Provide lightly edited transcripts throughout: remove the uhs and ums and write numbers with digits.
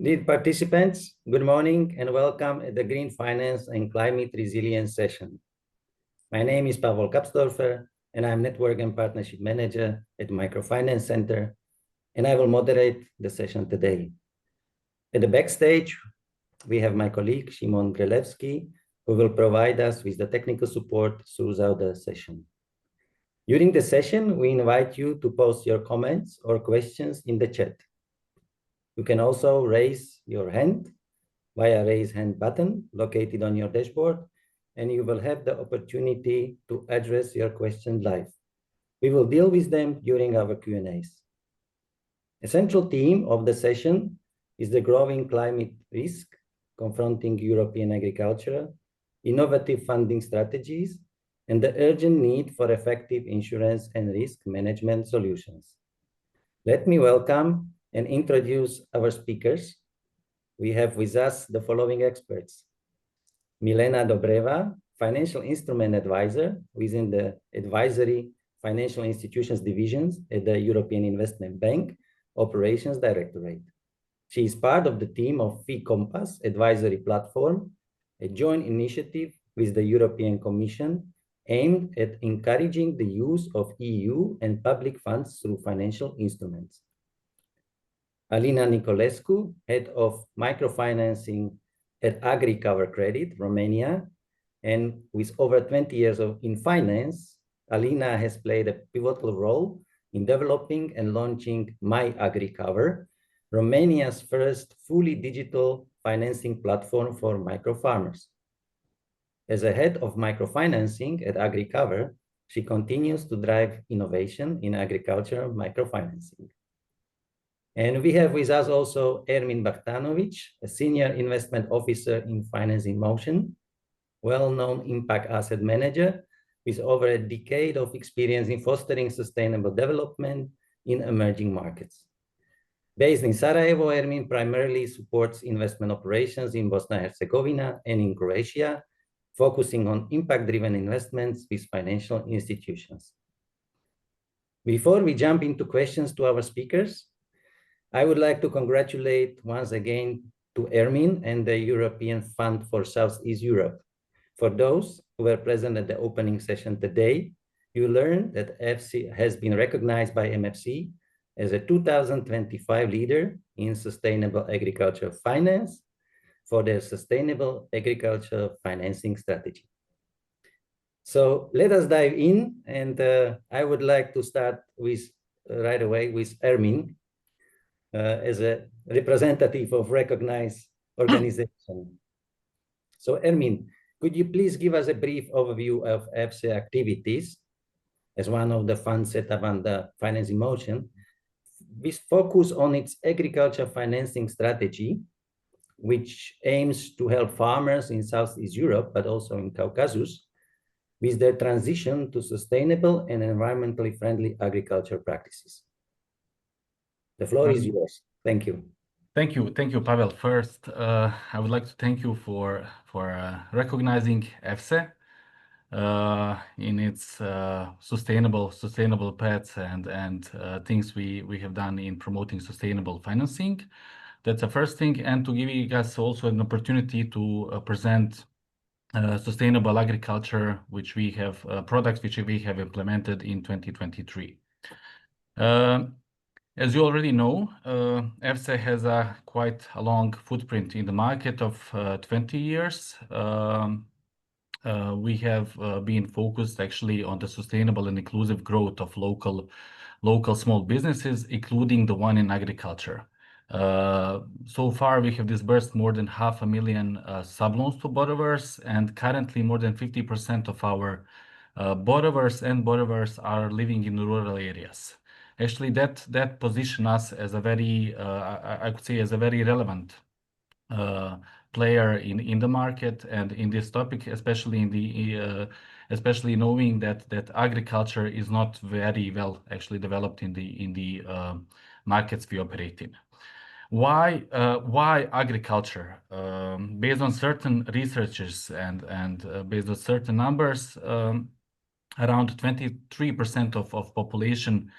Dear participants, good morning and welcome at the Green Finance and Climate Resilience session. My name is Pavel Kapsdorfer and I'm Network and Partnership Manager at Microfinance Center, and I will moderate the session today. At the backstage, we have my colleague, Szymon Grelewski, who will provide us with the technical support throughout the session. During the session, we invite you to post your comments or questions in the chat. You can also raise your hand via raise hand button located on your dashboard, and you will have the opportunity to address your questions live. We will deal with them during our Q&As. A central theme of the session is the growing climate risk confronting European agriculture, innovative funding strategies, and the urgent need for effective insurance and risk management solutions. Let me welcome and introduce our speakers. We have with us the following experts: Milena Dobreva, Financial Instrument Advisor within the Advisory Financial Institutions Divisions at the European Investment Bank Operations Directorate. She is part of the team of Fee Compass Advisory Platform, a joint initiative with the European Commission aimed at encouraging the use of EU and public funds through financial instruments. Alina Nicolescu, Head of Microfinancing at AgriCover Credit, Romania, and with over 20 years in finance, Alina has played a pivotal role in developing and launching My AgriCover, Romania's first fully digital financing platform for microfarmers. As a head of microfinancing at AgriCover, she continues to drive innovation in agriculture microfinancing. And we have with us also Ermin Baktanovic, a senior investment officer in Finance in Motion, well-known impact asset manager with over a decade of experience in fostering sustainable development in emerging markets. Based in Sarajevo, Ermin primarily supports investment operations in Bosnia and Herzegovina and in Croatia, focusing on impact-driven investments with financial institutions. Before we jump into questions to our speakers, I would like to congratulate once again to Ermin and the European Fund for Southeast Europe. For those who were present at the opening session today, you learned that EFSI has been recognized by MFC as a 2025 leader in sustainable agriculture finance for their sustainable agriculture financing strategy. So let us dive in, and I would like to start with right away with Ermin. As a representative of recognized organization. So Ermin, could you please give us a brief overview of EFSI activities as one of the funds set up under Finance in Motion, with focus on its agriculture financing strategy, which aims to help farmers in Southeast Europe, but also in Caucasus, with their transition to sustainable and environmentally friendly agriculture practices. The floor is yours. Thank you. Thank you, Pavel. First, I would like to thank you for recognizing EFSI in its sustainable paths and things we have done in promoting sustainable financing. That's the first thing, and to give us also an opportunity to present sustainable agriculture, which we have products which we have implemented in 2023. As you already know, EFSI has quite a long footprint in the market of 20 years. We have been focused actually on the sustainable and inclusive growth of local small businesses, including the one in agriculture. So far, we have disbursed more than 500,000 subloans to borrowers, and currently more than 50% of our borrowers are living in rural areas. Actually, that position us as a very, I could say, as a very relevant player in the market and in this topic, especially in the especially knowing that agriculture is not very well actually developed in the markets we operate in. Why agriculture? Based on certain researches and based on certain numbers, around 23% of population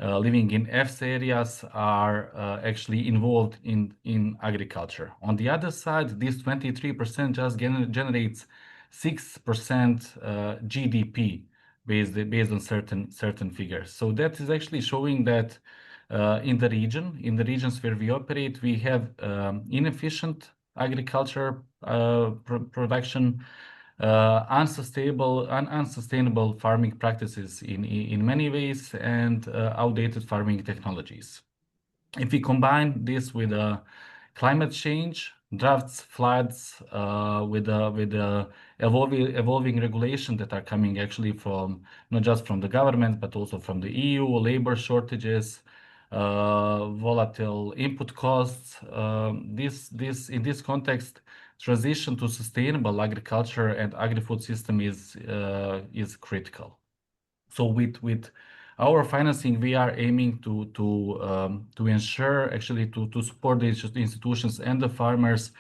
living in EFS areas are actually involved in agriculture. On the other side, this 23% just generates 6% GDP based on certain figures. So that is actually showing that in the regions where we operate, we have inefficient agriculture production, unsustainable farming practices in many ways, and outdated farming technologies. If we combine this with climate change, droughts, floods, with the evolving regulation that are coming actually from not just from the government but also from the EU, labor shortages, volatile input costs. In this context, transition to sustainable agriculture and agri-food system is critical. So with our financing, we are aiming to ensure actually to support the institutions and the farmers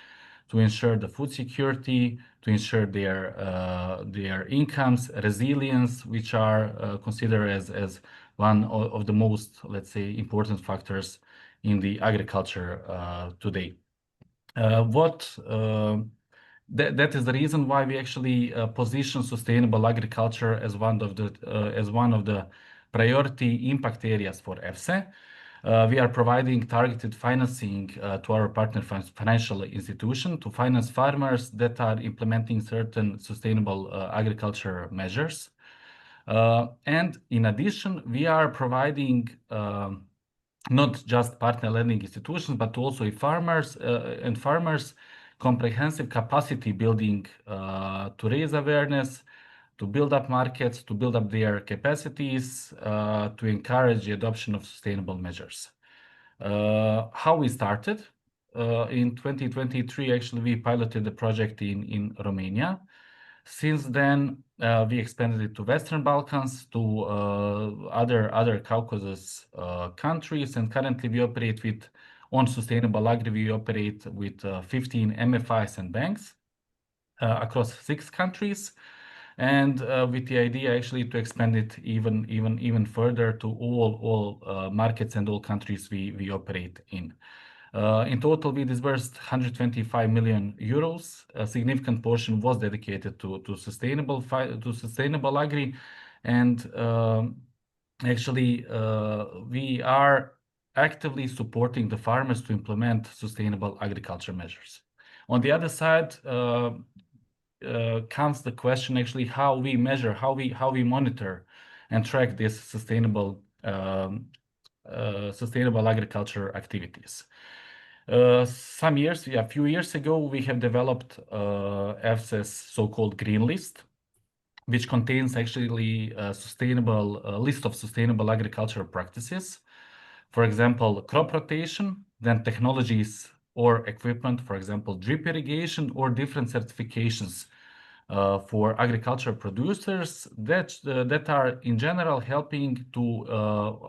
to ensure the food security, to ensure their incomes, resilience, which are considered as one of the most, let's say, important factors in the agriculture today. That is the reason why we actually position sustainable agriculture as one of the priority impact areas for EFSE. We are providing targeted financing to our partner financial institution to finance farmers that are implementing certain sustainable agriculture measures. And in addition, we are providing not just partner lending institutions, but also farmers comprehensive capacity building to raise awareness, to build up markets, to build up their capacities, to encourage the adoption of sustainable measures. How we started? In 2023, actually, we piloted the project in Romania. Since then, we expanded it to Western Balkans, to other Caucasus countries, and currently we operate on sustainable agri. We operate with 15 MFIs and banks across 6 countries, and with the idea actually to expand it even further to all markets and all countries we operate in. In total, we disbursed 125 million euros. A significant portion was dedicated to sustainable agri, and actually we are actively supporting the farmers to implement sustainable agriculture measures. On the other side comes the question actually how we measure, how we monitor and track this sustainable agriculture activities. A few years ago, we have developed EFSE's so-called green list, which contains actually a list of sustainable agricultural practices. For example, crop rotation, then technologies or equipment, for example, drip irrigation or different certifications for agricultural producers that are in general helping to,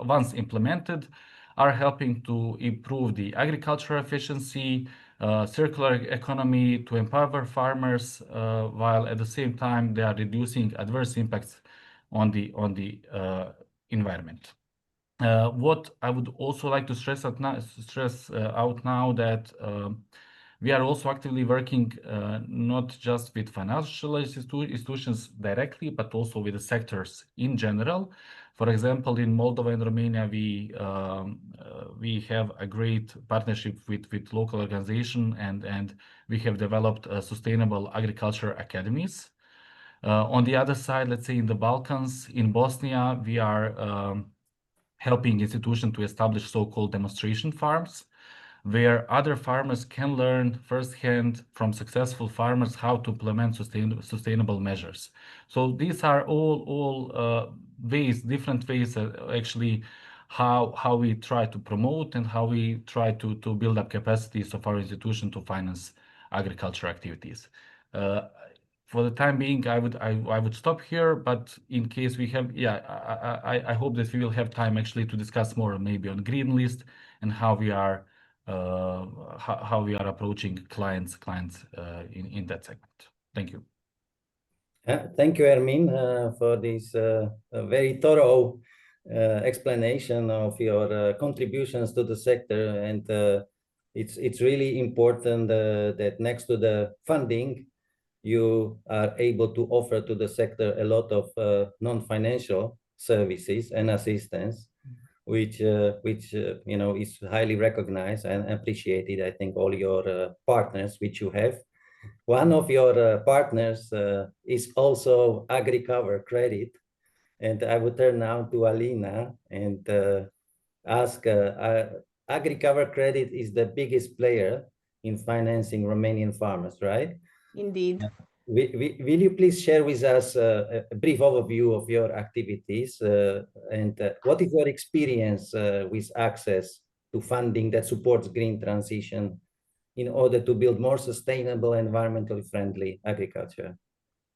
once implemented, are helping to improve the agricultural efficiency, circular economy, to empower farmers, while at the same time they are reducing adverse impacts on the environment. What I would also like to stress out now that we are also actively working not just with financial institutions directly, but also with the sectors in general. For example, in Moldova and Romania, we have a great partnership with local organization, and we have developed sustainable agriculture academies. On the other side, let's say in the Balkans, in Bosnia, we are helping institutions to establish so-called demonstration farms, where other farmers can learn firsthand from successful farmers how to implement sustainable measures. So these are all different ways actually how we try to promote and how we try to build up capacities of our institution to finance agriculture activities. For the time being, I would stop here, but in case we have, I hope that we will have time actually to discuss more maybe on green list and how we are approaching clients in that segment. Thank you. Thank you, Ermin, for this very thorough explanation of your contributions to the sector, and it's really important that next to the funding, you are able to offer to the sector a lot of non-financial services and assistance, which you know, is highly recognized and appreciated. I think all your partners which you have. One of your partners is also AgriCover Credit, and I would turn now to Alina and ask, AgriCover Credit is the biggest player in financing Romanian farmers, right? Indeed. Will you please share with us a brief overview of your activities and what is your experience with access to funding that supports green transition in order to build more sustainable, environmentally friendly agriculture?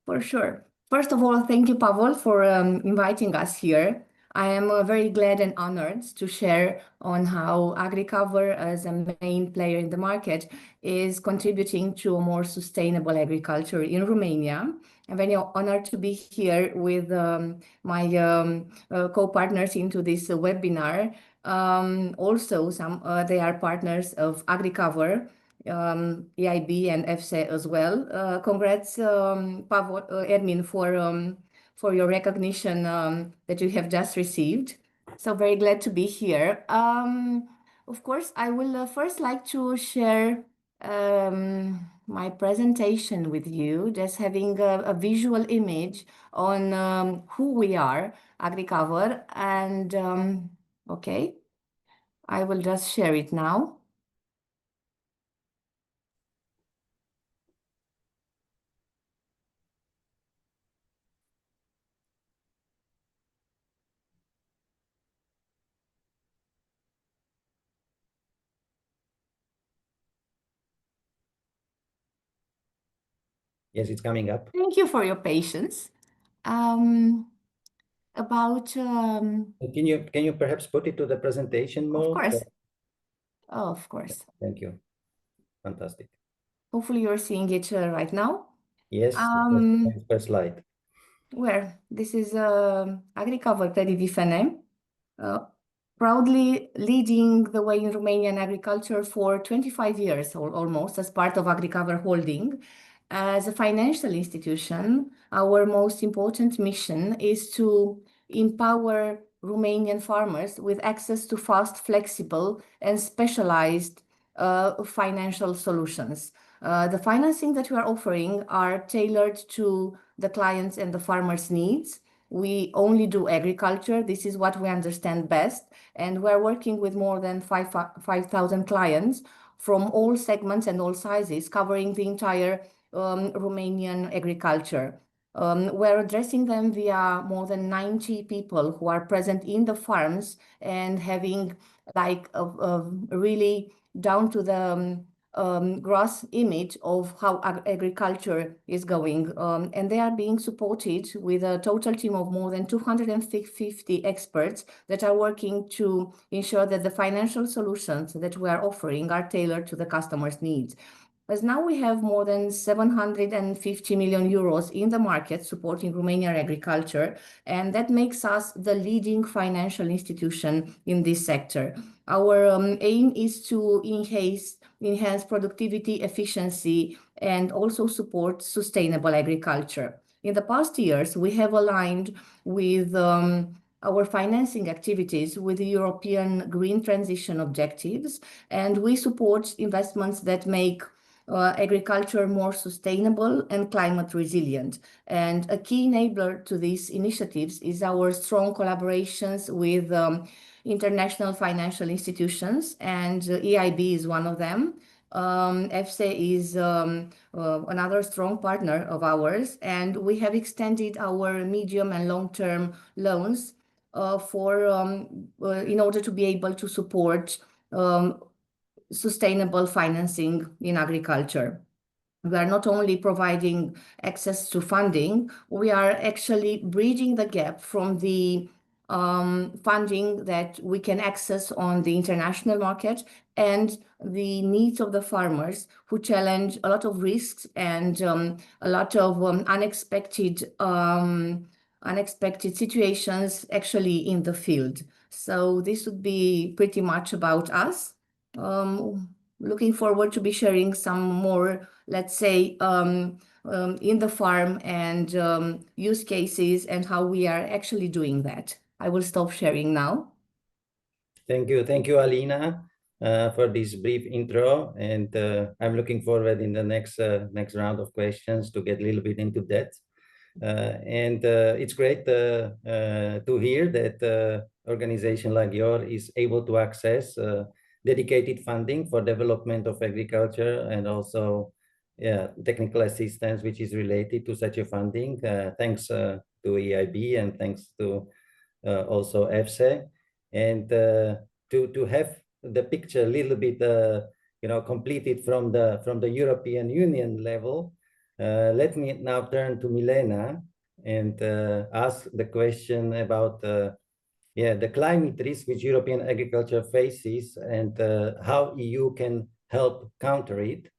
For sure. First of all, thank you, Pavel, for inviting us here. I am very glad and honored to share on how AgriCover, as a main player in the market, is contributing to a more sustainable agriculture in Romania. I'm very honored to be here with my co-partners into this webinar. Also, they are partners of AgriCover, EIB and EFSE as well. Congrats, Pavel, Ermin, for your recognition that you have just received. So very glad to be here. Of course, I will first like to share my presentation with you, just having a visual image on who we are, AgriCover, and okay, I will just share it now. Yes, it's coming up. Thank you for your patience. About Can you perhaps put it to the presentation mode? Of course. Oh, of course. Thank you. Fantastic. Hopefully you're seeing it right now. Yes, first slide. Where this is AgriCover Credit IFN, proudly leading the way in Romanian agriculture for 25 years or almost as part of AgriCover Holding. As a financial institution, our most important mission is to empower Romanian farmers with access to fast, flexible, and specialized financial solutions. The financing that we are offering are tailored to the clients and the farmers' needs. We only do agriculture. This is what we understand best. And we're working with more than 5,000 clients from all segments and all sizes, covering the entire Romanian agriculture. We're addressing them via more than 90 people who are present in the farms and having like a really down to the gross image of how agriculture is going. And they are being supported with a total team of more than 250 experts that are working to ensure that the financial solutions that we are offering are tailored to the customer's needs. As now we have more than 750 million euros in the market supporting Romanian agriculture, and that makes us the leading financial institution in this sector. Our aim is to enhance productivity, efficiency, and also support sustainable agriculture. In the past years, we have aligned with our financing activities with the European Green Transition objectives, and we support investments that make agriculture more sustainable and climate resilient. And a key enabler to these initiatives is our strong collaborations with international financial institutions, and EIB is one of them. EFSE is another strong partner of ours, and we have extended our medium and long-term loans in order to be able to support sustainable financing in agriculture. We are not only providing access to funding, we are actually bridging the gap from the funding that we can access on the international market and the needs of the farmers who challenge a lot of risks and a lot of unexpected unexpected situations actually in the field. So this would be pretty much about us. Looking forward to be sharing some more, let's say, in the farm and use cases and how we are actually doing that. I will stop sharing now. Thank you, Alina, for this brief intro, and I'm looking forward in the next round of questions to get a little bit into that. And it's great to hear that organization like yours is able to access dedicated funding for development of agriculture and also technical assistance which is related to such a funding. Thanks to EIB and thanks to also EFSE. And to have the picture a little bit completed from the European Union level, let me now turn to Milena and ask the question about the climate risk which European agriculture faces and how EU can help counter it.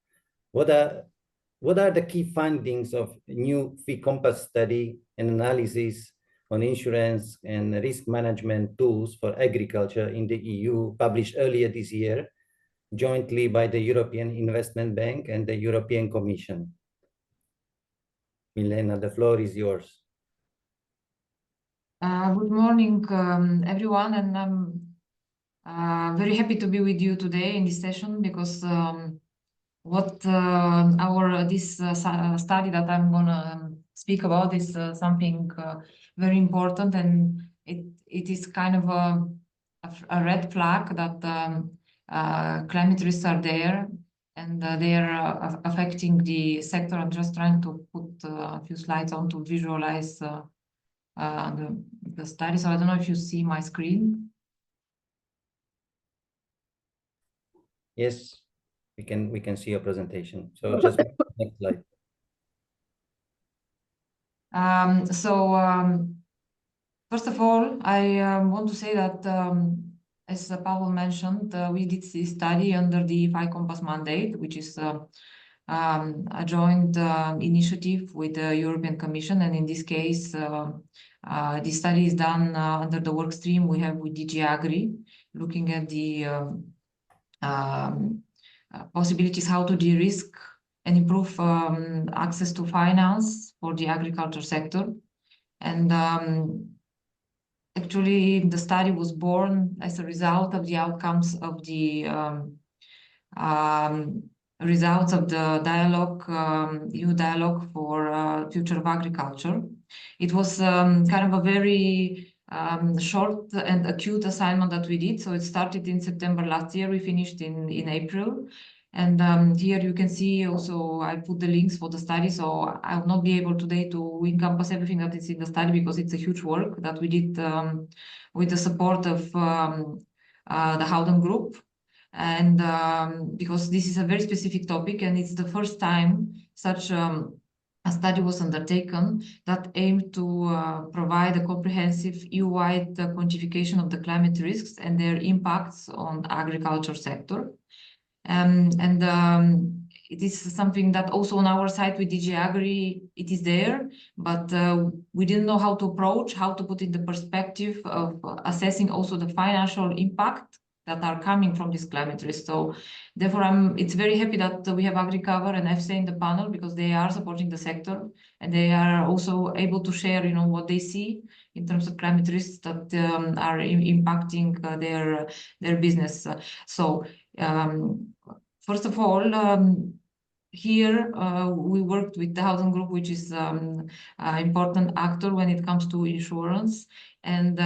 What are the key findings of new FI Compass study and analysis on insurance and risk management tools for agriculture in the EU, published earlier this year, jointly by the European Investment Bank and the European Commission? Milena, the floor is yours. Good morning, everyone, and I'm very happy to be with you today in this session because what this study that I'm gonna speak about is something very important, and it is kind of a red flag that climate risks are there and they are affecting the sector. I'm just trying to put a few slides on to visualize the study. So I don't know if you see my screen. Yes, we can see your presentation. So just next slide. First of all, I want to say that as Pavel mentioned, we did this study under the FI Compass mandate, which is a joint initiative with the European Commission, and in this case, this study is done under the work stream we have with DG Agri, looking at the possibilities how to de-risk and improve access to finance for the agriculture sector. And actually, the study was born as a result of the outcomes of the results of the dialogue, EU dialogue for future of agriculture. It was kind of a very short and acute assignment that we did. So it started in September last year. We finished in April. And here you can see also I put the links for the study. So I will not be able today to encompass everything that is in the study because it's a huge work that we did with the support of the Howden Group. And because this is a very specific topic and it's the first time such a study was undertaken that aimed to provide a comprehensive EU-wide quantification of the climate risks and their impacts on the agriculture sector. It is something that also on our side with DG Agri, it is there, but we didn't know how to approach, how to put in the perspective of assessing also the financial impact that are coming from this climate risk. So therefore, it's very happy that we have AgriCover and EFSE in the panel because they are supporting the sector and they are also able to share, what they see in terms of climate risks that are impacting their business. First of all, here we worked with the Howden Group, which is an important actor when it comes to insurance. And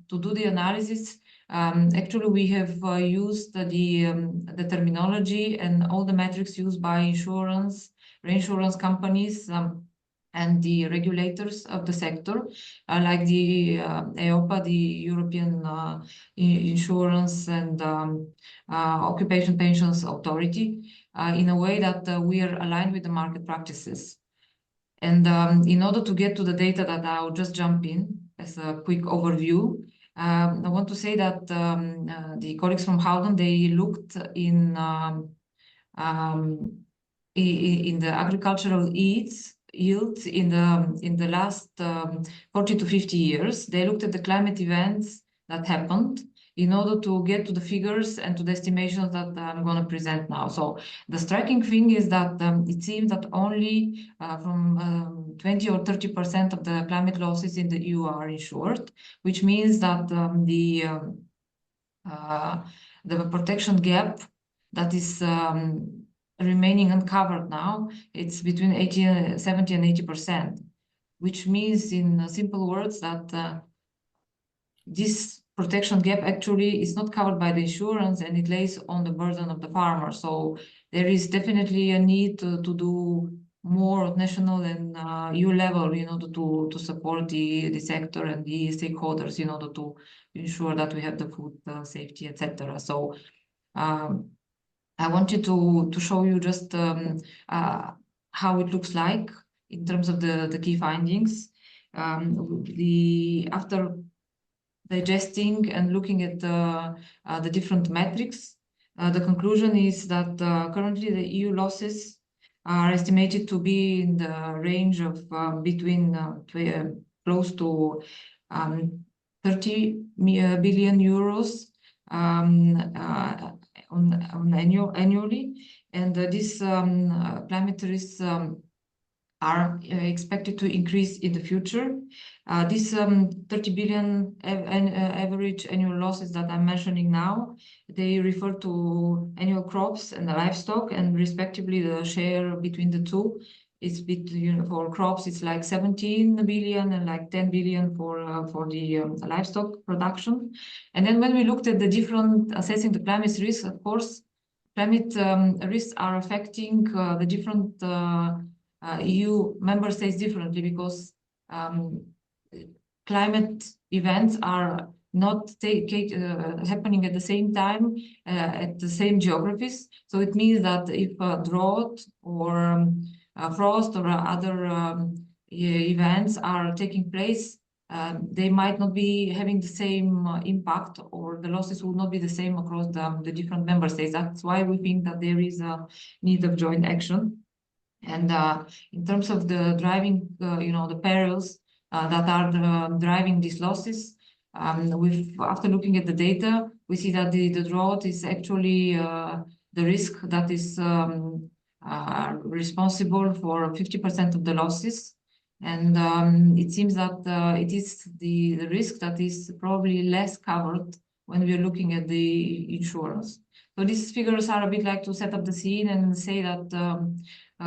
to do the analysis, actually we have used the terminology and all the metrics used by reinsurance companies and the regulators of the sector, like the EIOPA, the European Insurance and Occupation Pensions Authority, in a way that we are aligned with the market practices. And in order to get to the data that I'll just jump in as a quick overview, I want to say that the colleagues from Howden, they looked in the agricultural yields yields in the last 40 to 50 years. They looked at the climate events that happened in order to get to the figures and to the estimations that I'm going to present now. So the striking thing is that it seems that only from 20 or 30% of the climate losses in the EU are insured, which means that the protection gap that is remaining uncovered now, it's between 70 and 80%, which means in simple words that this protection gap actually is not covered by the insurance, and it lays on the burden of the farmer. So there is definitely a need to do more at national and EU level in order to support the sector and the stakeholders in order to ensure that we have the food safety, etc. So I wanted to show you just how it looks like in terms of the key findings. After digesting and looking at the different metrics, the conclusion is that currently the EU losses are estimated to be in the range of between close to 30 billion euros annually, and these climate risks are expected to increase in the future. These 30 billion average annual losses that I'm mentioning now, they refer to annual crops and the livestock, and respectively the share between the two is between, for crops it's like 17 billion and like 10 billion for the livestock production. And then when we looked at the different assessing the climate risks, of course, climate risks are affecting the different EU member states differently, because climate events are not happening at the same time at the same geographies. So it means that if a drought or frost or other events are taking place, they might not be having the same impact, or the losses will not be the same across the different member states. That's why we think that there is a need of joint action. And in terms of the driving, the perils that are driving these losses, after looking at the data, we see that the drought is actually the risk that is responsible for 50% of the losses. And it seems that it is the risk that is probably less covered when we are looking at the insurance. So these figures are a bit like to set up the scene and say that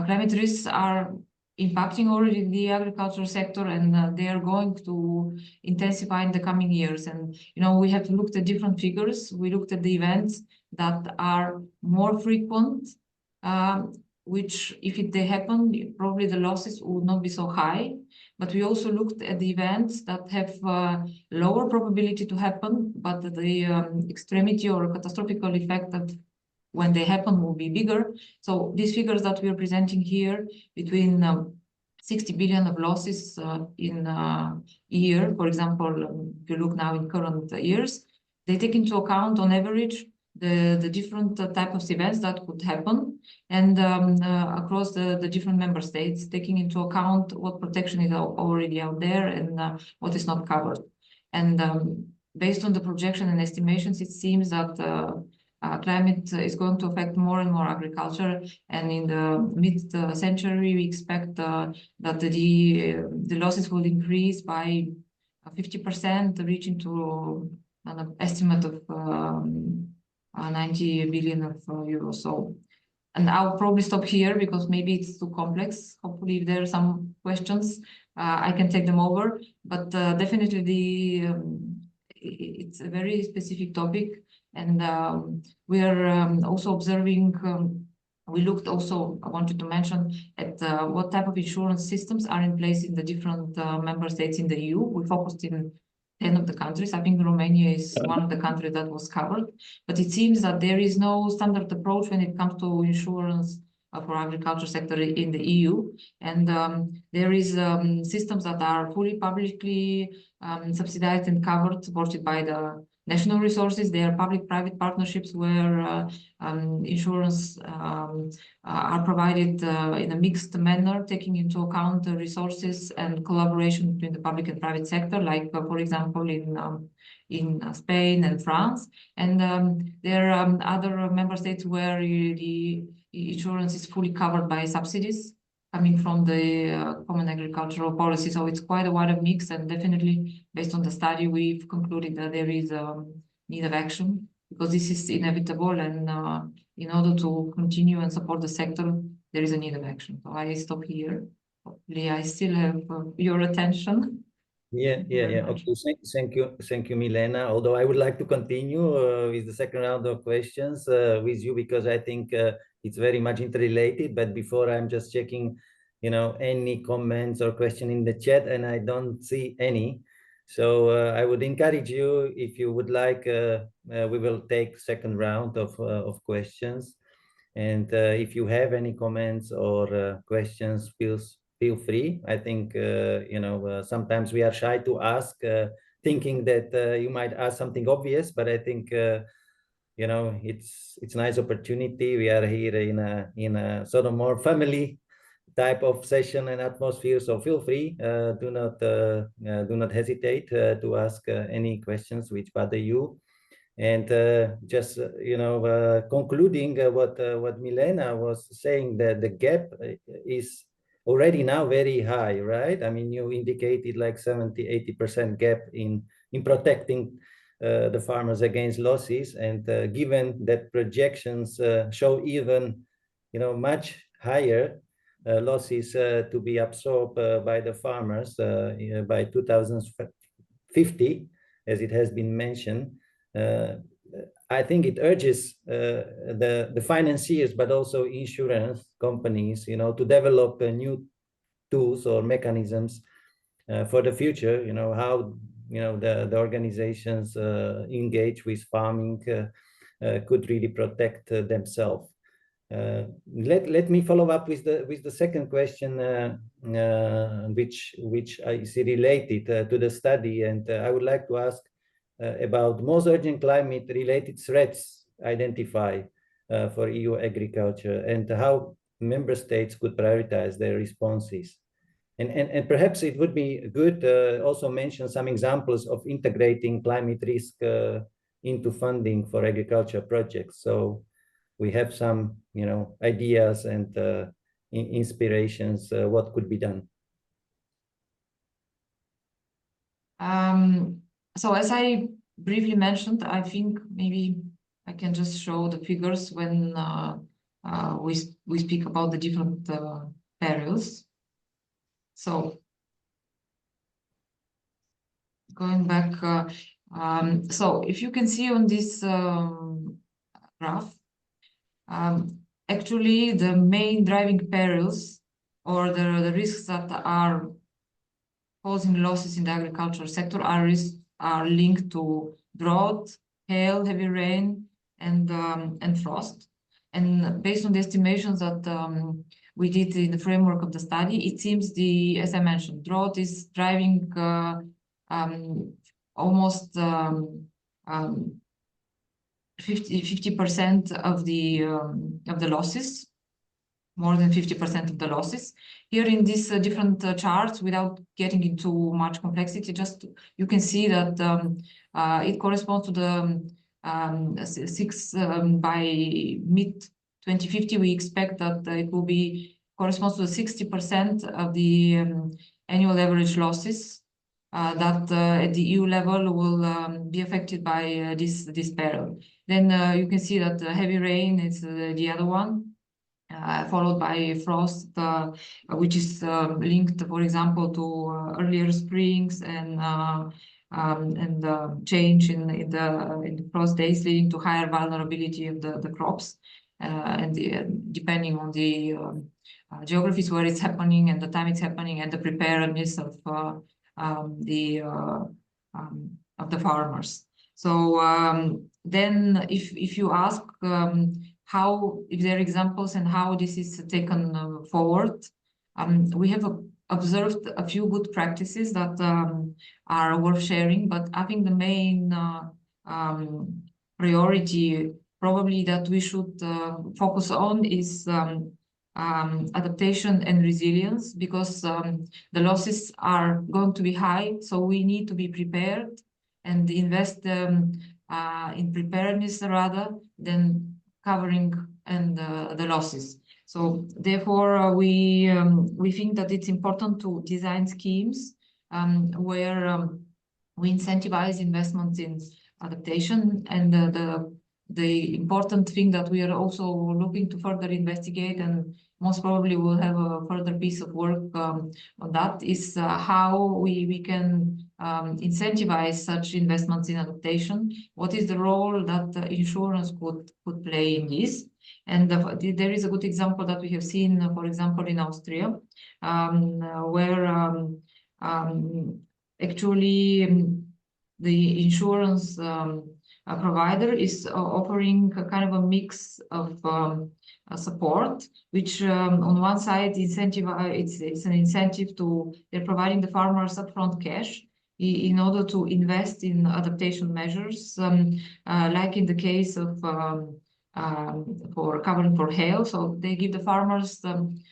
climate risks are impacting already the agricultural sector, and they are going to intensify in the coming years. And we have looked at different figures. We looked at the events that are more frequent, which if they happen, probably the losses would not be so high. But we also looked at the events that have lower probability to happen, but the extremity or catastrophic effect that when they happen will be bigger. So these figures that we are presenting here, between 60 billion of losses in a year, for example, if you look now in current years, they take into account on average the different type of events that could happen, and across the different member states, taking into account what protection is already out there and what is not covered. And based on the projection and estimations, it seems that climate is going to affect more and more agriculture, and in the mid-century we expect that the losses will increase by 50%, reaching to an estimate of 90 billion of euros. So, and I'll probably stop here because maybe it's too complex. Hopefully, if there are some questions, I can take them over. But definitely, it's a very specific topic, and we are also observing. We looked also, I wanted to mention, at what type of insurance systems are in place in the different member states in the EU. We focused in 10 of the countries. I think Romania is one of the countries that was covered, but it seems that there is no standard approach when it comes to insurance for agriculture sector in the EU. And there is systems that are fully publicly subsidized and covered, supported by the national resources. They are public-private partnerships where insurance are provided in a mixed manner, taking into account the resources and collaboration between the public and private sector, like, for example, in Spain and France. And there are other member states where the insurance is fully covered by subsidies coming from the common agricultural policy. So it's quite a wide mix, and definitely based on the study, we've concluded that there is a need of action, because this is inevitable, and in order to continue and support the sector, there is a need of action. So I stop here. Hopefully I still have your attention. Yeah. Okay, thank you, Milena. Although I would like to continue with the second round of questions with you, because I think it's very much interrelated. But before, I'm just checking, any comments or question in the chat, and I don't see any. So I would encourage you, if you would like, we will take second round of questions. And if you have any comments or questions, feel free. I think, sometimes we are shy to ask, thinking that you might ask something obvious, but I think, it's nice opportunity. We are here in a sort of more family type of session and atmosphere. So feel free, do not hesitate to ask any questions which bother you. And just concluding what Milena was saying, that the gap is already now very high, right? I mean, you indicated like 70-80% gap in protecting the farmers against losses, and given that projections show even much higher losses to be absorbed by the farmers by 2050, as it has been mentioned. I think it urges the financiers, but also insurance companies, to develop new tools or mechanisms for the future. How the organizations engage with farming could really protect themselves. Let me follow up with the second question, which is related to the study, and I would like to ask about most urgent climate-related threats identified for EU agriculture, and how member states could prioritize their responses. And perhaps it would be good also mention some examples of integrating climate risk into funding for agriculture projects. So we have some, ideas and inspirations what could be done. So as I briefly mentioned, I think maybe I can just show the figures when we speak about the different perils. So going back, so if you can see on this graph, actually the main driving perils or the risks that are causing losses in the agricultural sector are linked to drought, hail, heavy rain, and frost. And based on the estimations that we did in the framework of the study, it seems as I mentioned, drought is driving almost 50% of the losses, more than 50% of the losses. Here in these different charts, without getting into much complexity, just you can see that it corresponds to the by mid 2050. We expect that it will corresponds to 60% of the annual average losses that at the EU level will be affected by this peril. Then you can see that heavy rain is the other one, followed by frost, which is linked, for example, to earlier springs and change in the frost days, leading to higher vulnerability of the crops, and depending on the geographies where it's happening and the time it's happening and the preparedness of the farmers. So then if you ask if there are examples and how this is taken forward, we have observed a few good practices that are worth sharing, but I think the main priority probably that we should focus on is adaptation and resilience, because the losses are going to be high, so we need to be prepared and invest in preparedness rather than covering and the losses. So therefore, we think that it's important to design schemes where we incentivize investments in adaptation, and the important thing that we are also looking to further investigate, and most probably we'll have a further piece of work on that, is how we can incentivize such investments in adaptation. What is the role that insurance could play in this? And there is a good example that we have seen, for example, in Austria, where actually the insurance provider is offering a kind of a mix of support, which on one side it's an incentive to, they're providing the farmers upfront cash in order to invest in adaptation measures, like in the case of for covering for hail. So they give the farmers certain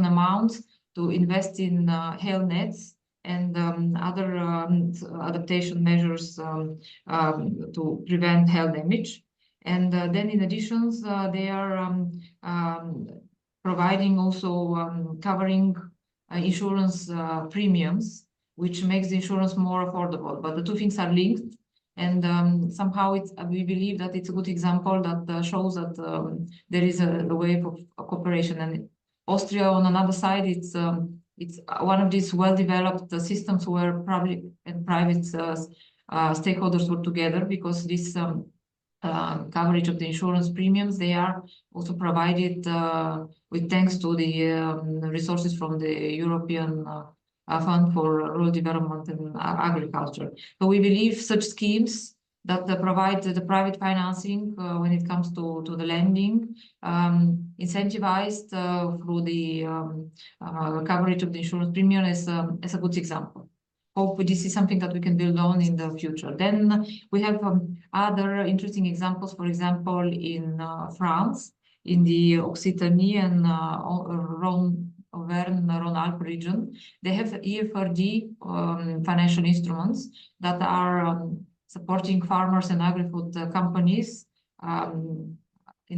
amounts to invest in hail nets and other adaptation measures to prevent hail damage. And then in addition, they are providing also covering insurance premiums, which makes the insurance more affordable. But the two things are linked. And somehow we believe that it's a good example that shows that there is a way of cooperation. And Austria, on another side, it's one of these well-developed systems where public and private stakeholders work together, because this coverage of the insurance premiums, they are also provided with thanks to the resources from the European Fund for Rural Development and Agriculture. So we believe such schemes that provide the private financing when it comes to the lending, incentivized through the coverage of the insurance premium as a good example. Hope this is something that we can build on in the future. Then we have other interesting examples, for example, in France, in the Occitanie and Auvergne-Rhône-Alpes region. They have EFRD financial instruments that are supporting farmers and agri-food companies in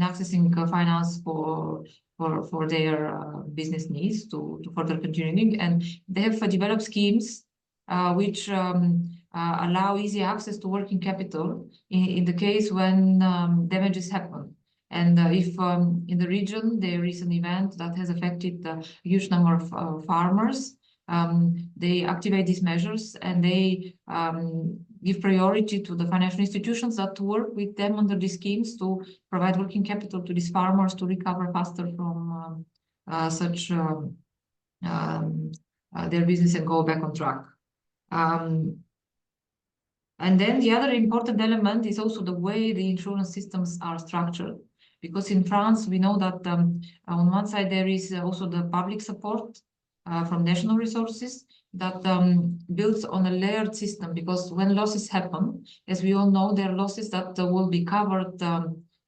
accessing finance for their business needs to further continuing. And they have developed schemes which allow easy access to working capital in the case when damages happen. And if in the region there is an event that has affected a huge number of farmers, they activate these measures, and they give priority to the financial institutions that work with them under these schemes to provide working capital to these farmers to recover faster from such their business and go back on track. And then the other important element is also the way the insurance systems are structured. Because in France, we know that on one side, there is also the public support from national resources that builds on a layered system. Because when losses happen, as we all know, there are losses that will be covered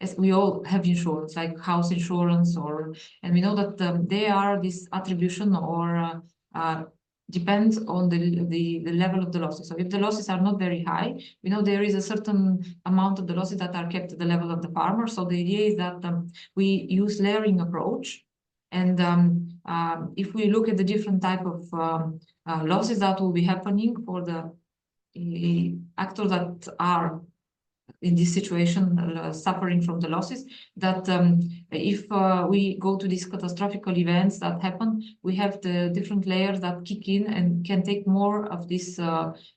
as we all have insurance, like house insurance, and we know that they are this attribution or depends on the level of the losses. So if the losses are not very high, we know there is a certain amount of the losses that are kept at the level of the farmer. So the idea is that we use layering approach. And if we look at the different type of losses that will be happening for the actors that are in this situation suffering from the losses, that if we go to these catastrophic events that happen, we have the different layers that kick in and can take more of these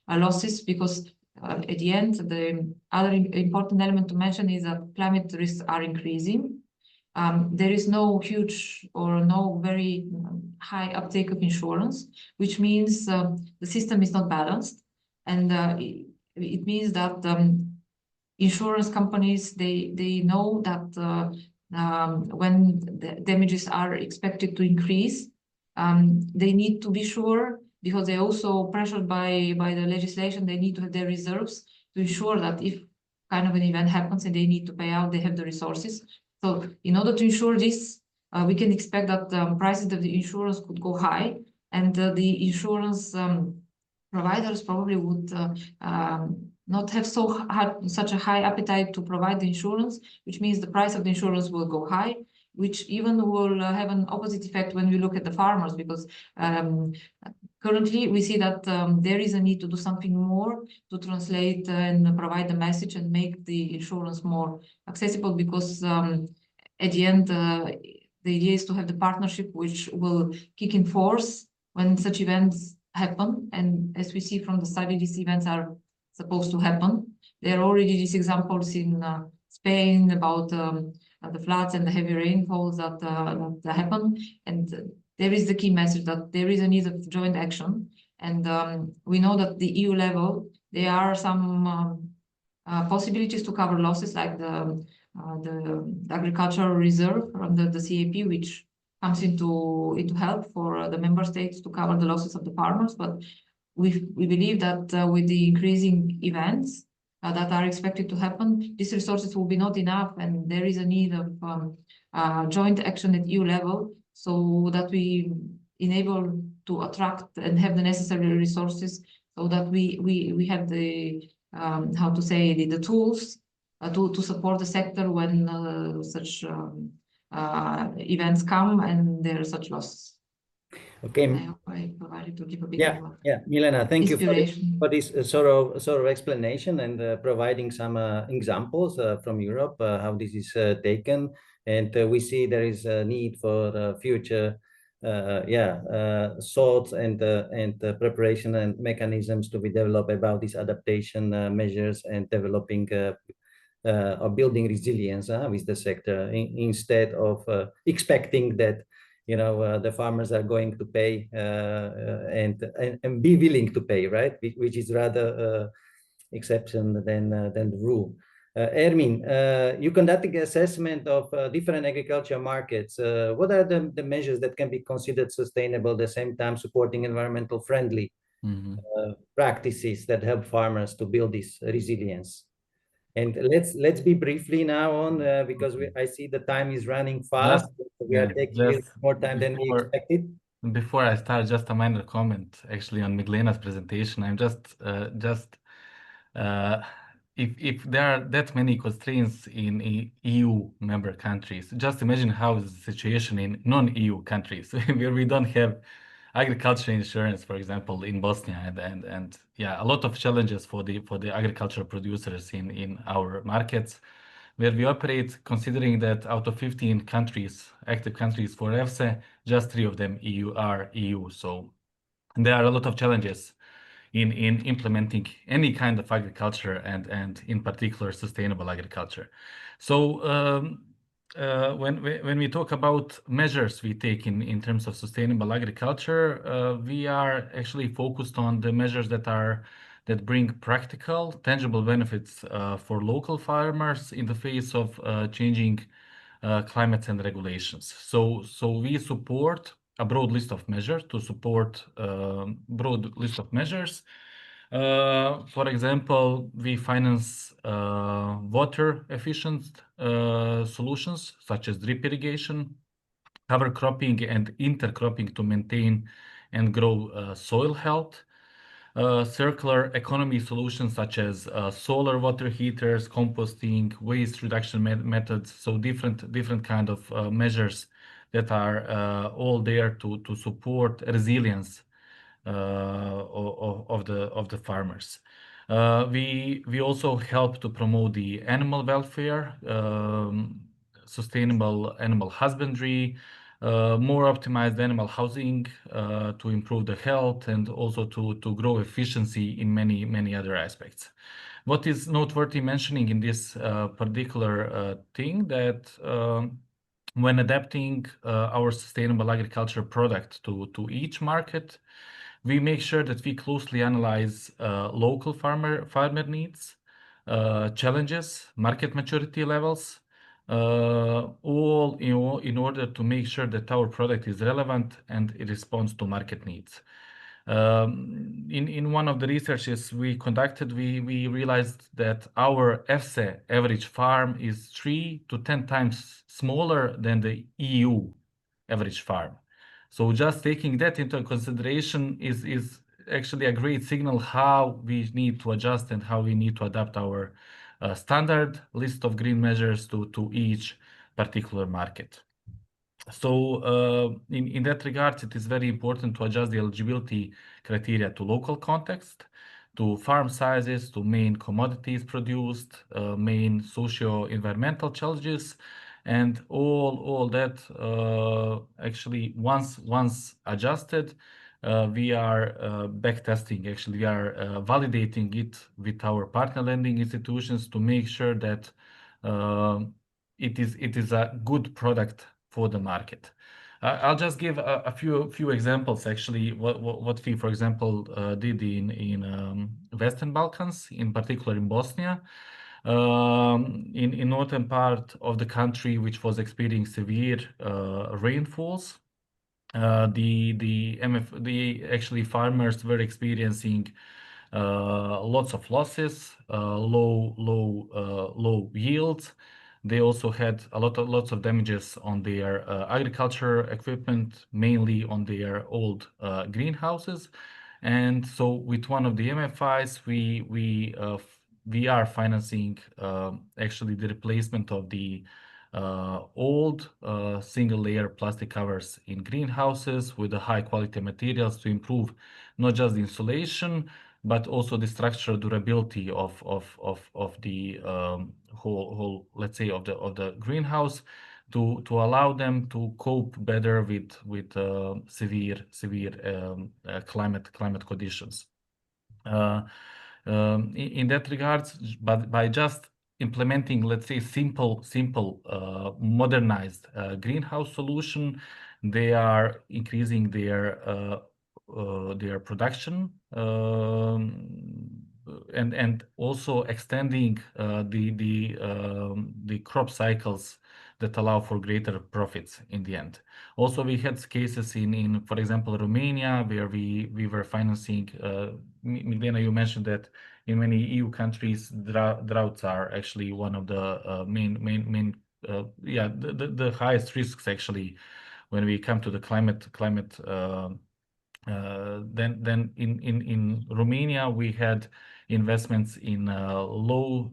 losses, because at the end, the other important element to mention is that climate risks are increasing. There is no huge or no very high uptake of insurance, which means the system is not balanced. And it means that insurance companies, they know that when the damages are expected to increase, they need to be sure, because they're also pressured by the legislation, they need to have their reserves to ensure that if kind of an event happens and they need to pay out, they have the resources. So in order to ensure this, we can expect that prices of the insurance could go high, and the insurance providers probably would not have such a high appetite to provide the insurance, which means the price of the insurance will go high, which even will have an opposite effect when we look at the farmers, because currently we see that there is a need to do something more to translate and provide the message and make the insurance more accessible, because at the end, the idea is to have the partnership which will kick in force when such events happen. And as we see from the study, these events are supposed to happen. There are already these examples in Spain about the floods and the heavy rainfalls that happen. And there is the key message that there is a need of joint action. And we know that the EU level, there are some possibilities to cover losses, like the agricultural reserve from the CAP, which comes into help for the member states to cover the losses of the farmers. But we believe that with the increasing events that are expected to happen, these resources will be not enough, and there is a need of joint action at EU level, so that we enable to attract and have the necessary resources, so that we have the how to say, the tools to support the sector when such events come and there are such losses. Okay. I hope I provided to give a bit more Milena, thank you inspiration. for this sort of explanation and providing some examples from Europe, how this is taken. And we see there is a need for future thoughts and preparation and mechanisms to be developed about these adaptation measures and developing or building resilience with the sector, instead of expecting that the farmers are going to pay and be willing to pay, right? Which is rather exception than the rule. Ermin, you conducting assessment of different agriculture markets. What are the measures that can be considered sustainable, at the same time supporting environmental friendly practices that help farmers to build this resilience? And let's be briefly now on because I see the time is running fast. We are taking more time than we expected. Before I start, just a minor comment actually on Milena's presentation. I'm if there are that many constraints in EU member countries, just imagine how is the situation in non-EU countries where we don't have agriculture insurance, for example, in Bosnia, and yeah, a lot of challenges for the agricultural producers in our markets where we operate, considering that out of 15 countries, active countries for EFSE, just 3 of them are EU. So there are a lot of challenges in implementing any kind of agriculture and in particular sustainable agriculture. So when we talk about measures we take in terms of sustainable agriculture, we are actually focused on the measures that bring practical, tangible benefits for local farmers in the face of changing climates and regulations. So we support a broad list of measures to support broad list of measures. For example, we finance water efficient solutions such as drip irrigation, cover cropping and intercropping to maintain and grow soil health, circular economy solutions such as solar water heaters, composting, waste reduction methods. So different kind of measures that are all there to support resilience of the farmers. We also help to promote the animal welfare, sustainable animal husbandry, more optimized animal housing to improve the health, and also to grow efficiency in many other aspects. What is noteworthy mentioning in this particular thing that when adapting our sustainable agriculture product to each market, we make sure that we closely analyze local farmer needs, challenges, market maturity levels, all in order to make sure that our product is relevant and it responds to market needs. In one of the researches we conducted, we realized that our EFSE average farm is 3 to 10 times smaller than the EU average farm. So just taking that into consideration is actually a great signal how we need to adjust and how we need to adapt our standard list of green measures to each particular market. So in that regard, it is very important to adjust the eligibility criteria to local context, to farm sizes, to main commodities produced, main socio-environmental challenges, and all that actually once adjusted, we are back testing. Actually, we are validating it with our partner lending institutions to make sure that it is a good product for the market. I'll just give a few examples. Actually, what we, for example, did in Western Balkans, in particular in Bosnia, in northern part of the country, which was experiencing severe rainfalls. The actually farmers were experiencing lots of losses, low yields. They also had lots of damages on their agriculture equipment, mainly on their old greenhouses. And so with one of the MFIs, we are financing actually the replacement of the old single layer plastic covers in greenhouses with the high quality materials to improve not just the insulation, but also the structural durability of the whole, let's say, of the greenhouse, to allow them to cope better with severe climate conditions. In that regards, but by just implementing, let's say, simple modernized greenhouse solution, they are increasing their production and also extending the crop cycles that allow for greater profits in the end. Also, we had cases in for example, Romania, where we were financing. Milena, you mentioned that in many EU countries, droughts are actually one of the main the highest risks actually when we come to the climate. Then in Romania, we had investments in low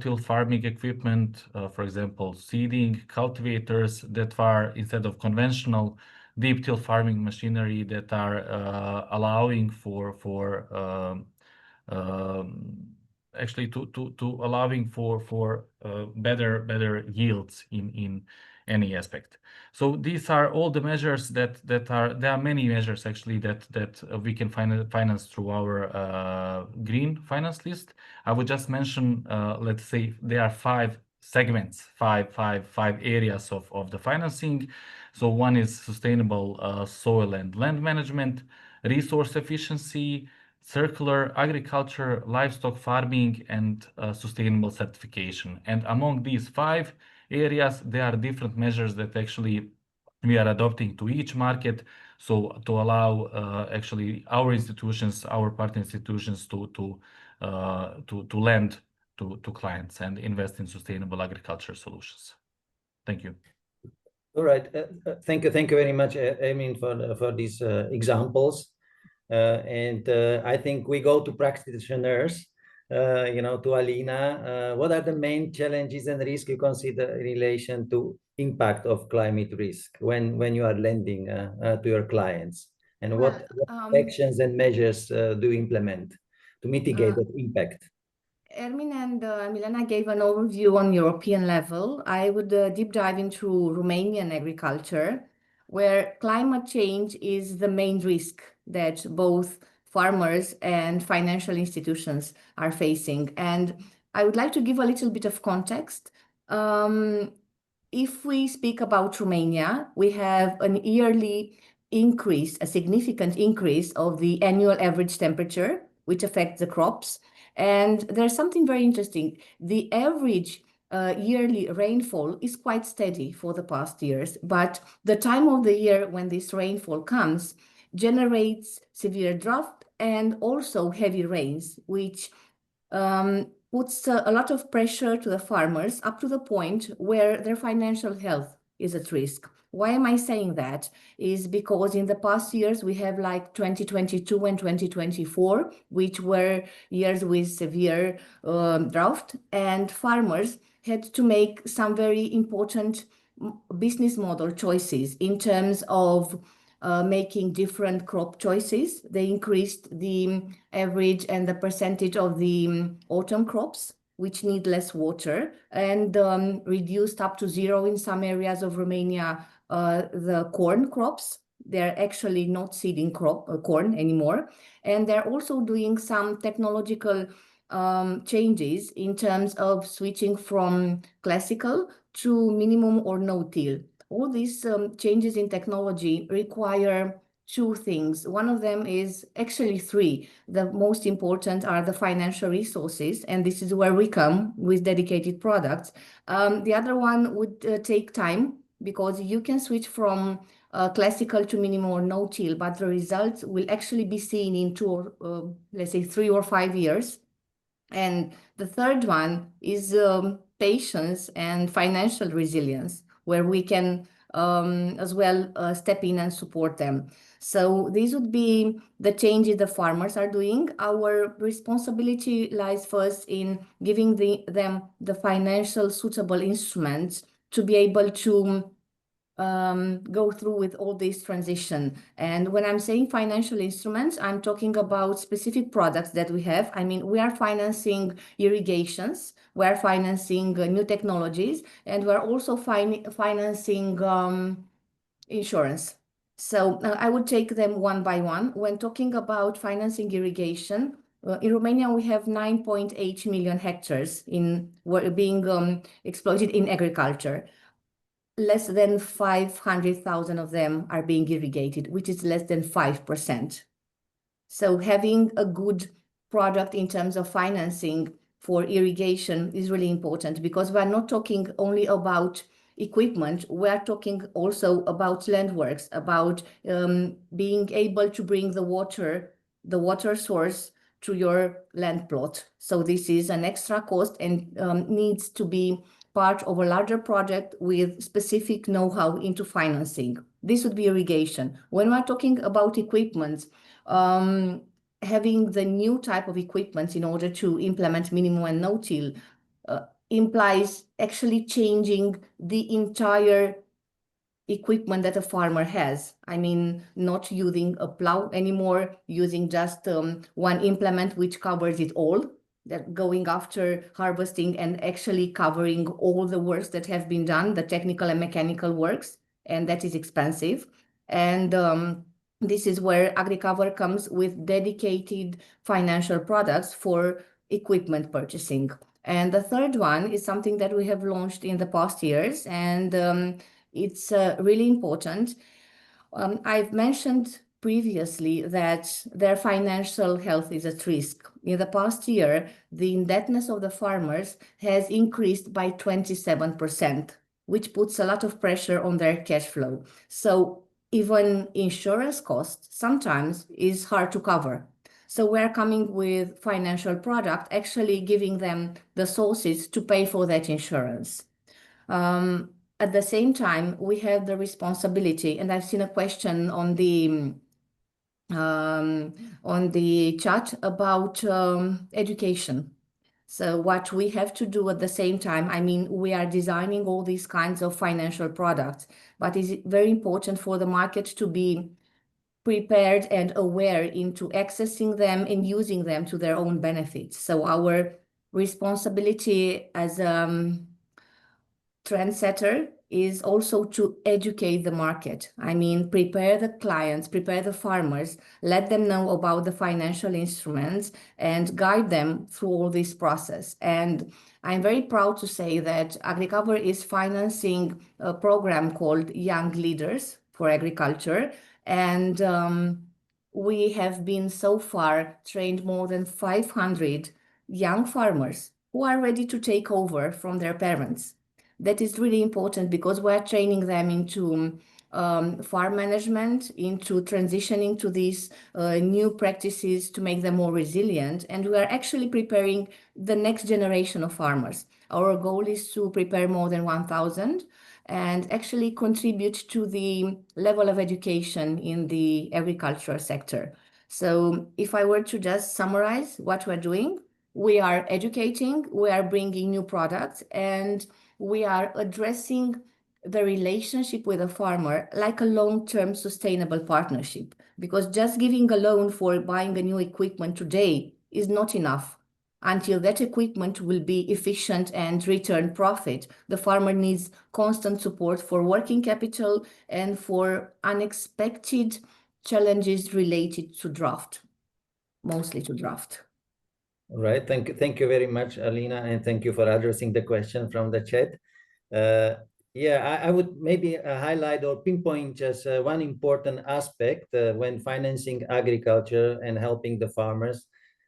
till farming equipment, for example, seeding cultivators that are, instead of conventional deep till farming machinery, that are allowing for actually to allowing for better yields in any aspect. So these are all the measures that are, there are many measures actually that we can finance through our green finance list. I would just mention, let's say there are 5 segments, five areas of the financing. So one is sustainable soil and land management, resource efficiency, circular agriculture, livestock farming, and sustainable certification. And among these 5 areas, there are different measures that actually we are adopting to each market, so to allow actually our institutions, our partner institutions, to lend to clients and invest in sustainable agriculture solutions. Thank you. All right. Thank you very much, Emin, for these examples. And I think we go to practitioners, to Alina. What are the main challenges and risks you consider in relation to impact of climate risk when you are lending to your clients? And what actions and measures do you implement to mitigate that impact? Ermin and Milena gave an overview on European level. I would deep dive into Romanian agriculture, where climate change is the main risk that both farmers and financial institutions are facing. And I would like to give a little bit of context. If we speak about Romania, we have an yearly increase, a significant increase of the annual average temperature, which affects the crops. And there's something very interesting. The average yearly rainfall is quite steady for the past years, but the time of the year when this rainfall comes generates severe drought and also heavy rains, which puts a lot of pressure to the farmers up to the point where their financial health is at risk. Why am I saying that? Is because in the past years we have like 2022 and 2024, which were years with severe drought, and farmers had to make some very important business model choices in terms of making different crop choices. They increased the average and the percentage of the autumn crops, which need less water, and reduced up to zero in some areas of Romania the corn crops. They're actually not seeding corn anymore. And they're also doing some technological changes in terms of switching from classical to minimum or no-till. All these changes in technology require two things. One of them is actually three. The most important are the financial resources, and this is where we come with dedicated products. The other one would take time, because you can switch from classical to minimum or no-till, but the results will actually be seen in let's say 3 or 5 years. And the third one is patience and financial resilience, where we can as well step in and support them. So these would be the changes the farmers are doing. Our responsibility lies first in giving them the financial suitable instruments to be able to go through with all this transition. And when I'm saying financial instruments, I'm talking about specific products that we have. I mean, we are financing irrigations, we are financing new technologies, and we're also financing insurance. So I would take them one by one. When talking about financing irrigation, in Romania, we have 9.8 million hectares being exploited in agriculture. Less than 500,000 of them are being irrigated, which is less than 5%. So having a good product in terms of financing for irrigation is really important, because we're not talking only about equipment, we're talking also about land works, about being able to bring the water source to your land plot. So this is an extra cost and needs to be part of a larger project with specific know-how into financing. This would be irrigation. When we're talking about equipment, having the new type of equipment in order to implement minimum and no-till implies actually changing the entire equipment that a farmer has. I mean, not using a plow anymore, using just one implement which covers it all, that going after harvesting and actually covering all the works that have been done, the technical and mechanical works, and that is expensive. And this is where AgriCover comes with dedicated financial products for equipment purchasing. And the third one is something that we have launched in the past years, and it's really important. I've mentioned previously that their financial health is at risk. In the past year, the indebtedness of the farmers has increased by 27%, which puts a lot of pressure on their cash flow. So even insurance costs sometimes is hard to cover. So we're coming with financial product, actually giving them the sources to pay for that insurance. At the same time, we have the responsibility, and I've seen a question on the chat about education. So what we have to do at the same time, I mean, we are designing all these kinds of financial products, but it's very important for the market to be prepared and aware into accessing them and using them to their own benefits. So our responsibility as trendsetter is also to educate the market. I mean, prepare the clients, prepare the farmers, let them know about the financial instruments and guide them through all this process. And I'm very proud to say that AgriCover is financing a program called Young Leaders for Agriculture. And we have been so far trained more than 500 young farmers who are ready to take over from their parents. That is really important because we are training them into farm management, into transitioning to these new practices to make them more resilient. And we are actually preparing the next generation of farmers. Our goal is to prepare more than 1,000 and actually contribute to the level of education in the agricultural sector. So if I were to just summarize what we're doing, we are educating, we are bringing new products, and we are addressing the relationship with a farmer like a long-term sustainable partnership. Because just giving a loan for buying a new equipment today is not enough. Until that equipment will be efficient and return profit, the farmer needs constant support for working capital and for unexpected challenges related to drought, mostly to drought. All right, thank you very much, Alina, and thank you for addressing the question from the chat. Yeah, I would maybe highlight or pinpoint just one important aspect when financing agriculture and helping the farmers.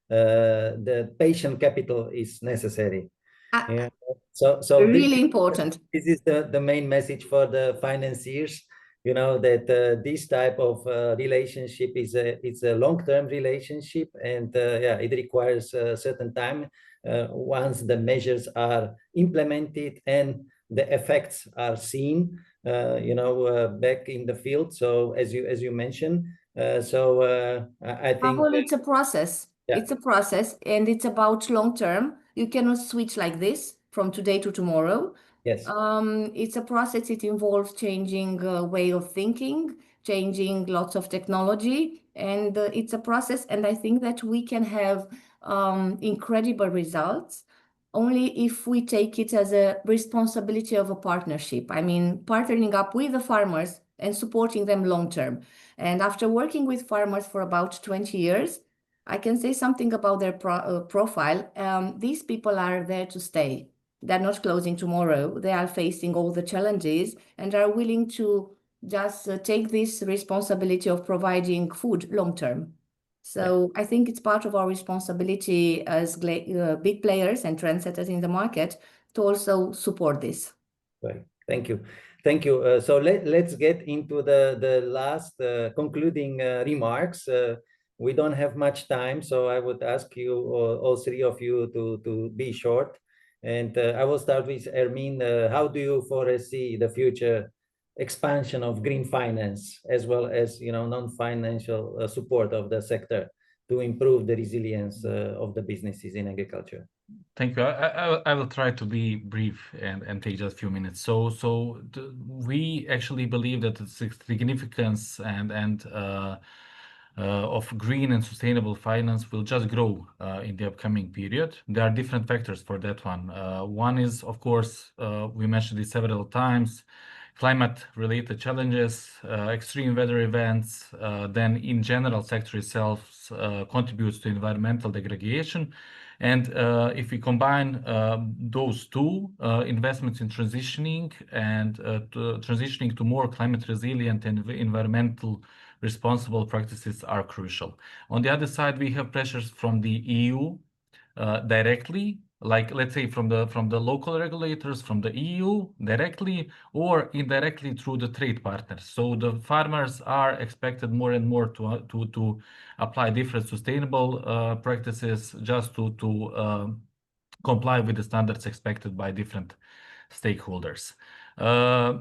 The patient capital is necessary. Yeah. So really important. This is the main message for the financiers. You know that this type of relationship is a long-term relationship, and yeah, it requires a certain time once the measures are implemented and the effects are seen. Back in the field. So as you mentioned, I think Pavel, it's a process. Yeah. It's a process, and it's about long term. You cannot switch like this from today to tomorrow. Yes. It's a process. It involves changing way of thinking, changing lots of technology, and it's a process. And I think that we can have incredible results only if we take it as a responsibility of a partnership. I mean, partnering up with the farmers and supporting them long term. And after working with farmers for about 20 years, I can say something about their profile. These people are there to stay. They're not closing tomorrow. They are facing all the challenges and are willing to just take this responsibility of providing food long term. So I think it's part of our responsibility as big players and trendsetters in the market to also support this. Right. Thank you. Thank you. So let's get into the last concluding remarks. We don't have much time, so I would ask you, all three of you, to be short. And I will start with Ermin. How do you foresee the future expansion of green finance, as well as non-financial support of the sector to improve the resilience of the businesses in agriculture? Thank you. I will try to be brief and take just a few minutes. We actually believe that the significance and of green and sustainable finance will just grow in the upcoming period. There are different factors for that one. One is, of course, we mentioned it several times, climate-related challenges, extreme weather events, then in general sector itself contributes to environmental degradation. And if we combine those two, investments in transitioning and transitioning to more climate resilient and environmental responsible practices are crucial. On the other side, we have pressures from the EU directly, like let's say from the local regulators, from the EU directly, or indirectly through the trade partners. So the farmers are expected more and more to apply different sustainable practices just to comply with the standards expected by different stakeholders.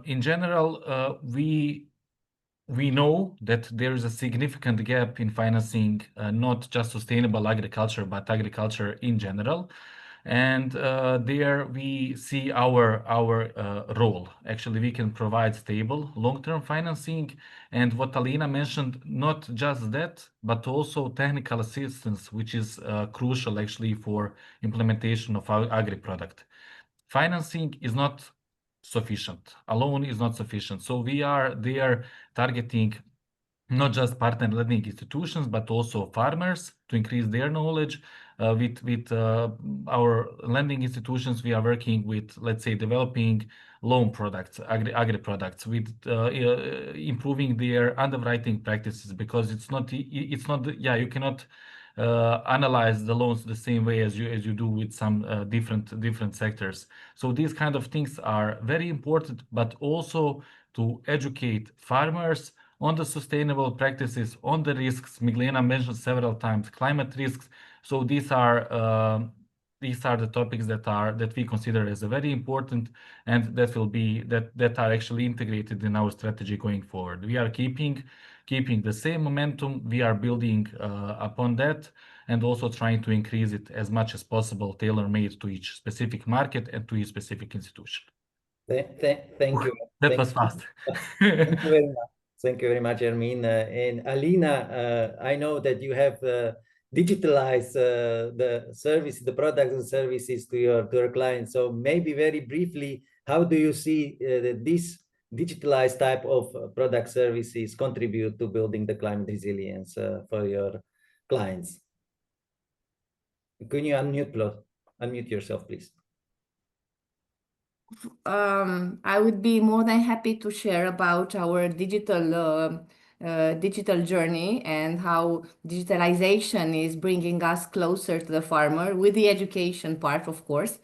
In general, we know that there is a significant gap in financing not just sustainable agriculture, but agriculture in general. And there we see our role. Actually, we can provide stable long-term financing. And what Alina mentioned, not just that, but also technical assistance, which is crucial actually for implementation of our agri-product. Financing is not sufficient. Alone is not sufficient. So we are there targeting not just partner lending institutions, but also farmers to increase their knowledge. With our lending institutions, we are working with, let's say, developing loan products, agri products, with improving their underwriting practices, because you cannot analyze the loans the same way as you do with some different sectors. So these kind of things are very important, but also to educate farmers on the sustainable practices, on the risks. Miglena mentioned several times climate risks. So these are the topics that we consider as a very important, and that are actually integrated in our strategy going forward. We are keeping the same momentum. We are building upon that, and also trying to increase it as much as possible, tailor-made to each specific market and to each specific institution. Thank you. That was fast. Thank you very much. Thank you very much, Ermin. And Alina, I know that you have digitalized the service, the products and services to your clients. So maybe very briefly, how do you see this digitalized type of product services contribute to building the climate resilience for your clients? Can you unmute yourself, please? I would be more than happy to share about our digital journey and how digitalization is bringing us closer to the farmer with the education part, of course.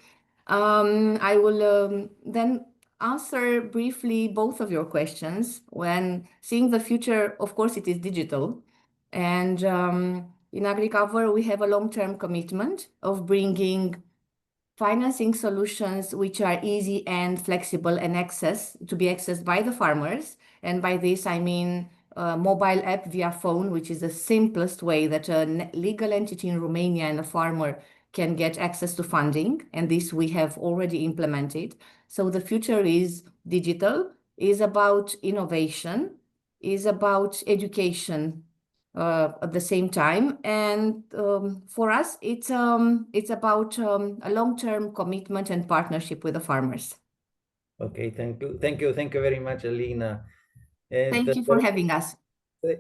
I will then answer briefly both of your questions. When seeing the future, of course, it is digital. And in AgriCover, we have a long-term commitment of bringing financing solutions which are easy and flexible and to be accessed by the farmers. And by this, I mean mobile app via phone, which is the simplest way that a legal entity in Romania and a farmer can get access to funding. And this we have already implemented. So the future is digital, is about innovation, is about education at the same time. And for us, it's about a long-term commitment and partnership with the farmers. Okay, thank you very much, Alina. And thank you for having us.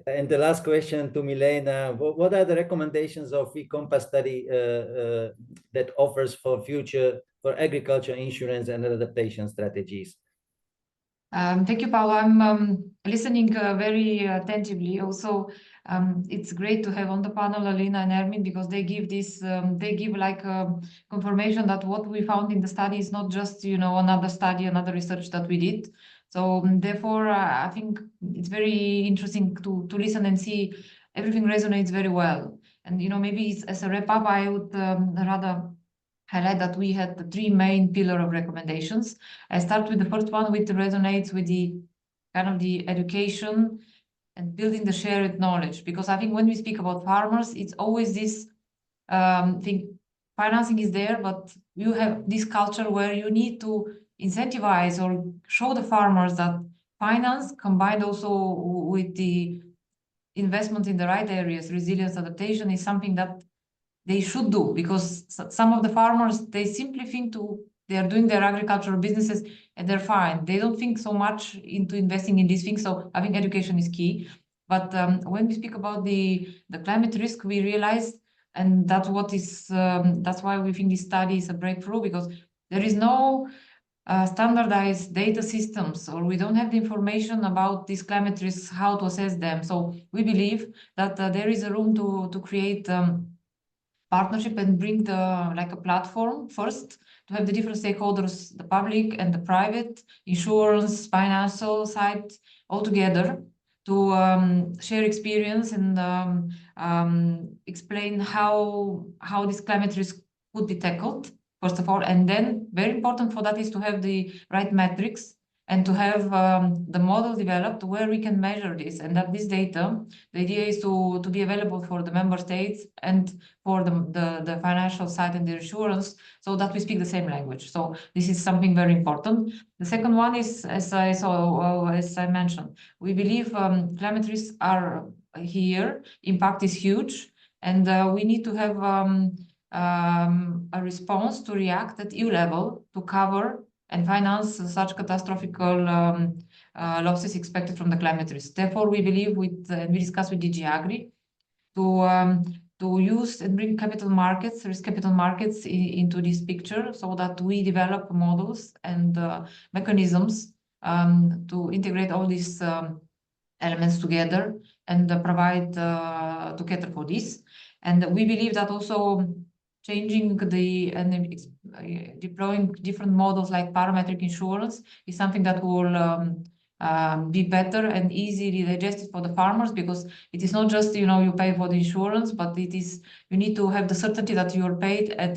And the last question to Milena: what are the recommendations of e-Compass study that offers for future for agriculture insurance and adaptation strategies? Thank you, Paolo. I'm listening very attentively. Also, it's great to have on the panel Alina and Ermin, because they give like confirmation that what we found in the study is not just another study, another research that we did. So therefore, I think it's very interesting to listen and see everything resonates very well. And maybe as a wrap up, I would rather highlight that we had the three main pillar of recommendations. I start with the first one, which resonates with the kind of the education and building the shared knowledge. Because I think when we speak about farmers, it's always this thing, financing is there, but you have this culture where you need to incentivize or show the farmers that finance combined also with the investment in the right areas, resilience adaptation is something that they should do, because some of the farmers, they simply think they are doing their agricultural businesses and they're fine. They don't think so much into investing in these things. So I think education is key. But when we speak about the climate risk, we realize, and that's why we think this study is a breakthrough, because there is no standardized data systems, or we don't have the information about these climate risks, how to assess them. So we believe that there is a room to create partnership and bring like a platform first to have the different stakeholders, the public and the private, insurance, financial side, all together to share experience and explain how this climate risk could be tackled, first of all. And then very important for that is to have the right metrics and to have the model developed where we can measure this, and that this data, the idea is to be available for the member states and for the financial side and the insurance, so that we speak the same language. So this is something very important. The second one is, as I mentioned, we believe climate risks are here, impact is huge, and we need to have a response to react at EU level to cover and finance such catastrophic losses expected from the climate risk. Therefore, we believe we discuss with DG Agri to use and bring risk capital markets into this picture, so that we develop models and mechanisms to integrate all these elements together and provide to cater for this. And we believe that also changing deploying different models like parametric insurance is something that will be better and easily digested for the farmers, because it is not just, you pay for the insurance, but you need to have the certainty that you are paid at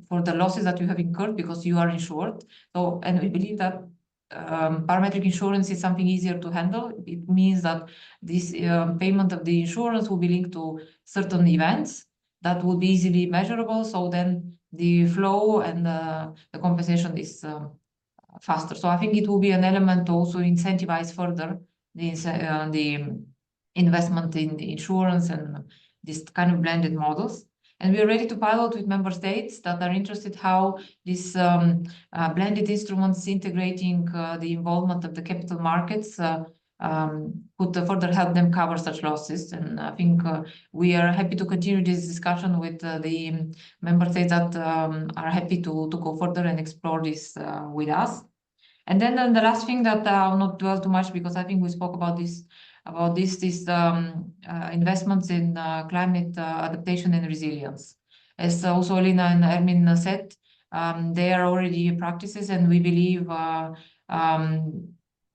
for the losses that you have incurred because you are insured. So, and we believe that parametric insurance is something easier to handle. It means that this payment of the insurance will be linked to certain events that will be easily measurable. So then the flow and the compensation is faster. So I think it will be an element to also incentivize further the investment in the insurance and this kind of blended models. And we are ready to pilot with member states that are interested how this blended instruments integrating the involvement of the capital markets could further help them cover such losses. And I think we are happy to continue this discussion with the member states that are happy to go further and explore this with us. And then the last thing that I'll not dwell too much, because I think we spoke about this investments in climate adaptation and resilience. As also Alina and Ermin said, they are already practices, and we believe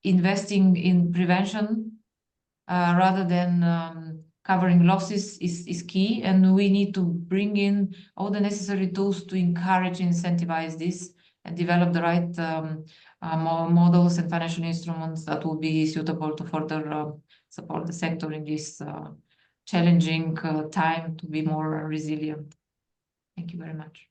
investing in prevention rather than covering losses is key, and we need to bring in all the necessary tools to encourage and incentivize this and develop the right models and financial instruments that will be suitable to further support the sector in this challenging time to be more resilient. Thank you very much.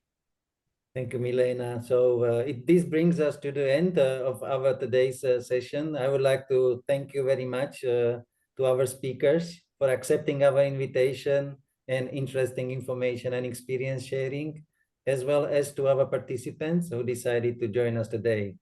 Thank you, Milena. So this brings us to the end of our today's session. I would like to thank you very much to our speakers for accepting our invitation and interesting information and experience sharing, as well as to our participants who decided to join us today.